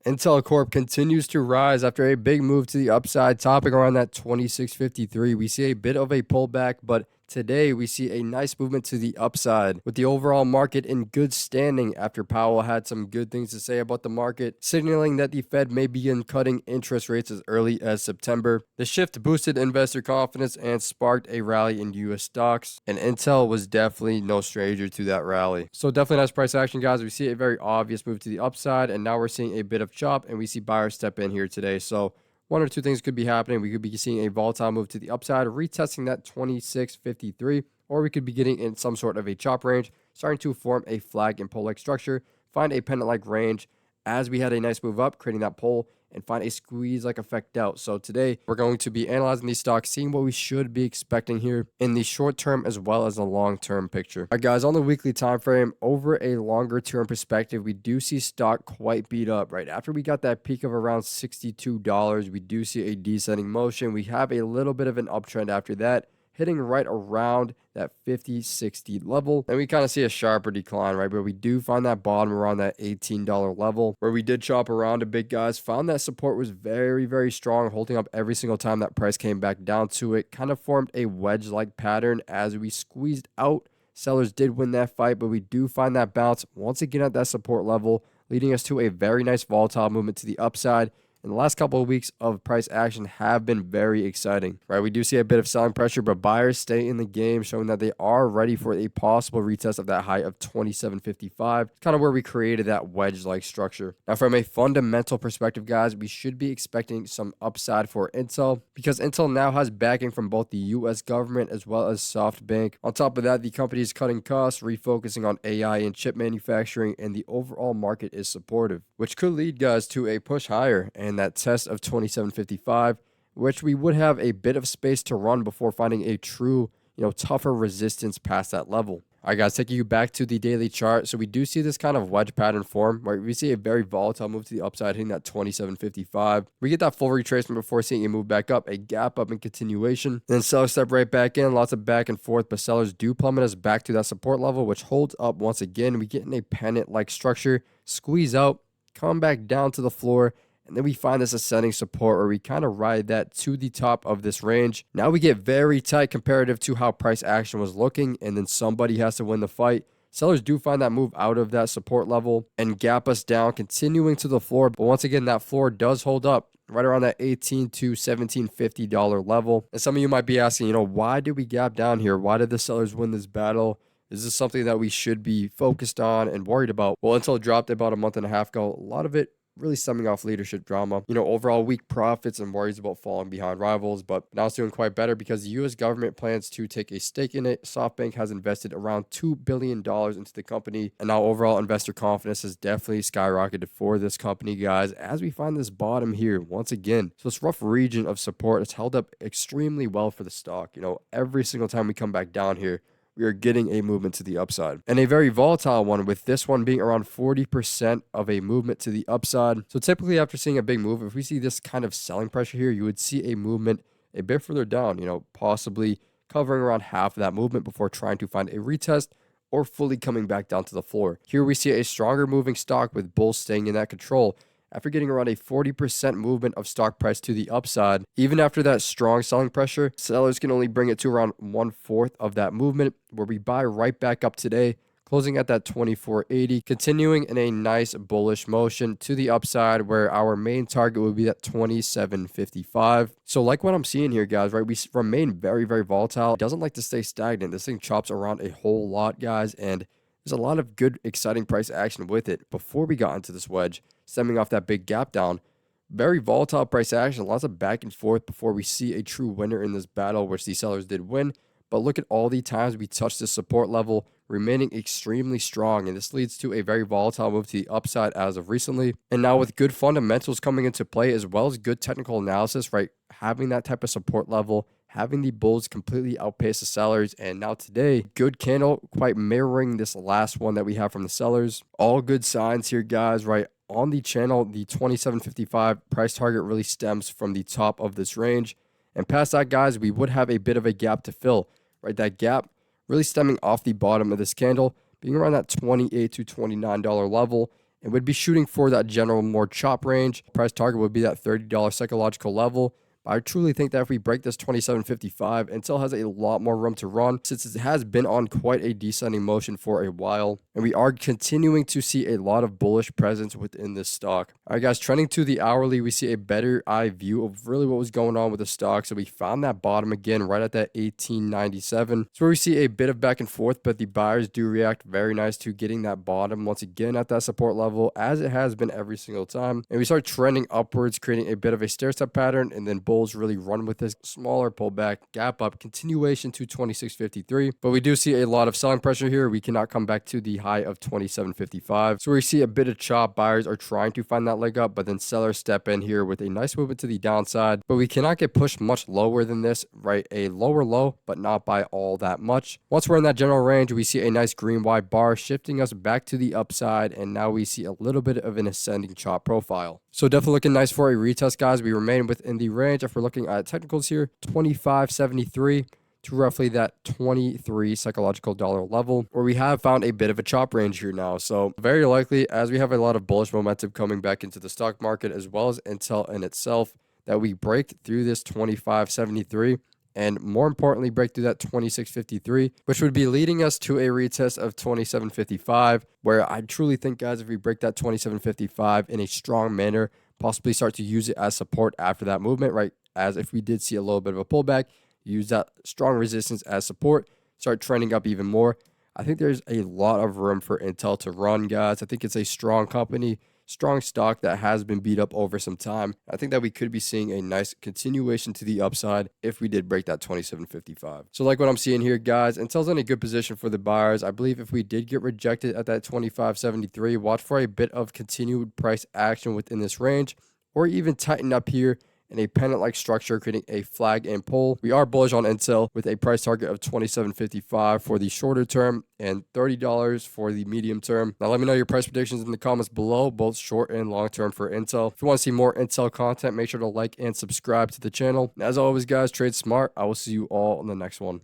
Intel Corp continues to rise after a big move to the upside, topping around that 26.53. We see a bit of a pullback, but today we see a nice movement to the upside with the overall market in good standing after Powell had some good things to say about the market, signaling that the Fed may begin cutting interest rates as early as September. The shift boosted investor confidence and sparked a rally in US stocks, and Intel was definitely no stranger to that rally. So definitely nice price action, guys. We see a very obvious move to the upside, and now we're seeing a bit of chop, and we see buyers step in here today. So one or two things could be happening. We could be seeing a volatile move to the upside, retesting that 26.53, or we could be getting in some sort of a chop range, starting to form a flag and pole-like structure, find a pennant-like range as we had a nice move up, creating that pole, and find a squeeze-like effect out. So today, we're going to be analyzing these stocks, seeing what we should be expecting here in the short term as well as the long-term picture. All right, guys, on the weekly time frame, over a longer-term perspective, we do see stock quite beat up, right? After we got that peak of around $62, we do see a descending motion. We have a little bit of an uptrend after that, hitting right around that 50-60 level. And we kind of see a sharper decline, right? But we do find that bottom around that $18 level where we did chop around a bit, guys. Found that support was very, very strong, holding up every single time that price came back down to it. Kind of formed a wedge-like pattern as we squeezed out. Sellers did win that fight, but we do find that bounce once again at that support level, leading us to a very nice volatile movement to the upside. And the last couple of weeks of price action have been very exciting, right? We do see a bit of selling pressure, but buyers stay in the game, showing that they are ready for a possible retest of that high of 27.55, kind of where we created that wedge-like structure. Now, from a fundamental perspective, guys, we should be expecting some upside for Intel because Intel now has backing from both the U.S. government as well as SoftBank. On top of that, the company is cutting costs, refocusing on AI and chip manufacturing, and the overall market is supportive, which could lead, guys, to a push higher and that test of 27.55, which we would have a bit of space to run before finding a true, tougher resistance past that level. All right, guys, taking you back to the daily chart. So we do see this kind of wedge pattern form, right? We see a very volatile move to the upside, hitting that 27.55. We get that full retracement before seeing a move back up, a gap up in continuation. Then sellers step right back in, lots of back and forth, but sellers do plummet us back to that support level, which holds up once again. We get in a pennant-like structure, squeeze out, come back down to the floor, and then we find this ascending support where we kind of ride that to the top of this range. Now we get very tight comparative to how price action was looking, and then somebody has to win the fight. Sellers do find that move out of that support level and gap us down, continuing to the floor. But once again, that floor does hold up right around that $18 to $17.50 level. And some of you might be asking, why did we gap down here? Why did the sellers win this battle? Is this something that we should be focused on and worried about? Well, Intel dropped about a month and a half ago. A lot of it really stemming off leadership drama, overall weak profits and worries about falling behind rivals, but now it's doing quite better because the U.S. government plans to take a stake in it. SoftBank has invested around $2 billion into the company, and now overall investor confidence has definitely skyrocketed for this company, guys, as we find this bottom here once again. So this rough region of support has held up extremely well for the stock. Every single time we come back down here, we are getting a movement to the upside. And a very volatile one, with this one being around 40% of a movement to the upside. So typically after seeing a big move, if we see this kind of selling pressure here, you would see a movement a bit further down, possibly covering around half of that movement before trying to find a retest or fully coming back down to the floor. Here we see a stronger moving stock with bulls staying in that control. After getting around a 40% movement of stock price to the upside, even after that strong selling pressure, sellers can only bring it to around 1/4 of that movement, where we buy right back up today, closing at that 24.80, continuing in a nice bullish motion to the upside, where our main target would be at 27.55. So like what I'm seeing here, guys, right, we remain very, very volatile. It doesn't like to stay stagnant. This thing chops around a whole lot, guys, and there's a lot of good, exciting price action with it before we got into this wedge, stemming off that big gap down. Very volatile price action, lots of back and forth before we see a true winner in this battle, which the sellers did win. But look at all the times we touched this support level, remaining extremely strong. And this leads to a very volatile move to the upside as of recently. And now with good fundamentals coming into play, as well as good technical analysis, right? Having that type of support level, having the bulls completely outpace the sellers, and now today, good candle, quite mirroring this last one that we have from the sellers. All good signs here, guys, right? On the channel, the 27.55 price target really stems from the top of this range. And past that, guys, we would have a bit of a gap to fill, right? That gap really stemming off the bottom of this candle, being around that $28 to $29 level. and would be shooting for that general more chop range. Price target would be that $30 psychological level. I truly think that if we break this 27.55, Intel has a lot more room to run since it has been on quite a descending motion for a while. And we are continuing to see a lot of bullish presence within this stock. All right, guys, trending to the hourly, we see a better eye view of really what was going on with the stock. So we found that bottom again right at that 1897. It's where we see a bit of back and forth, but the buyers do react very nice to getting that bottom once again at that support level, as it has been every single time. And we start trending upwards, creating a bit of a stair-step pattern, and then bulls really run with this smaller pullback, gap up, continuation to 26.53. But we do see a lot of selling pressure here. We cannot come back to the high of 27.55. So we see a bit of chop. Buyers are trying to find that leg up, but then sellers step in here with a nice movement to the downside. But we cannot get pushed much lower than this, right? A lower low, but not by all that much. Once we're in that general range, we see a nice green wide bar shifting us back to the upside, and now we see a little bit of an ascending chop profile. So definitely looking nice for a retest, guys. We remain within the range. If we're looking at technicals here, 25.73 to roughly that 23 psychological dollar level, where we have found a bit of a chop range here now. So very likely, as we have a lot of bullish momentum coming back into the stock market, as well as Intel in itself, that we break through this 25.73 and more importantly break through that 26.53, which would be leading us to a retest of 27.55, where I truly think, guys, if we break that 27.55 in a strong manner, possibly start to use it as support after that movement, right? As if we did see a little bit of a pullback, use that strong resistance as support, start trending up even more. I think there's a lot of room for Intel to run, guys. I think it's a strong company, strong stock that has been beat up over some time. I think that we could be seeing a nice continuation to the upside if we did break that 27.55. So like what I'm seeing here, guys, Intel's in a good position for the buyers. I believe if we did get rejected at that 25.73, watch for a bit of continued price action within this range, or even tighten up here in a pennant-like structure, creating a flag and pull. We are bullish on Intel with a price target of $27.55 for the shorter term and $30 for the medium term. Now let me know your price predictions in the comments below, both short and long term for Intel. If you want to see more Intel content, make sure to like and subscribe to the channel. And as always, guys, trade smart. I will see you all in the next one.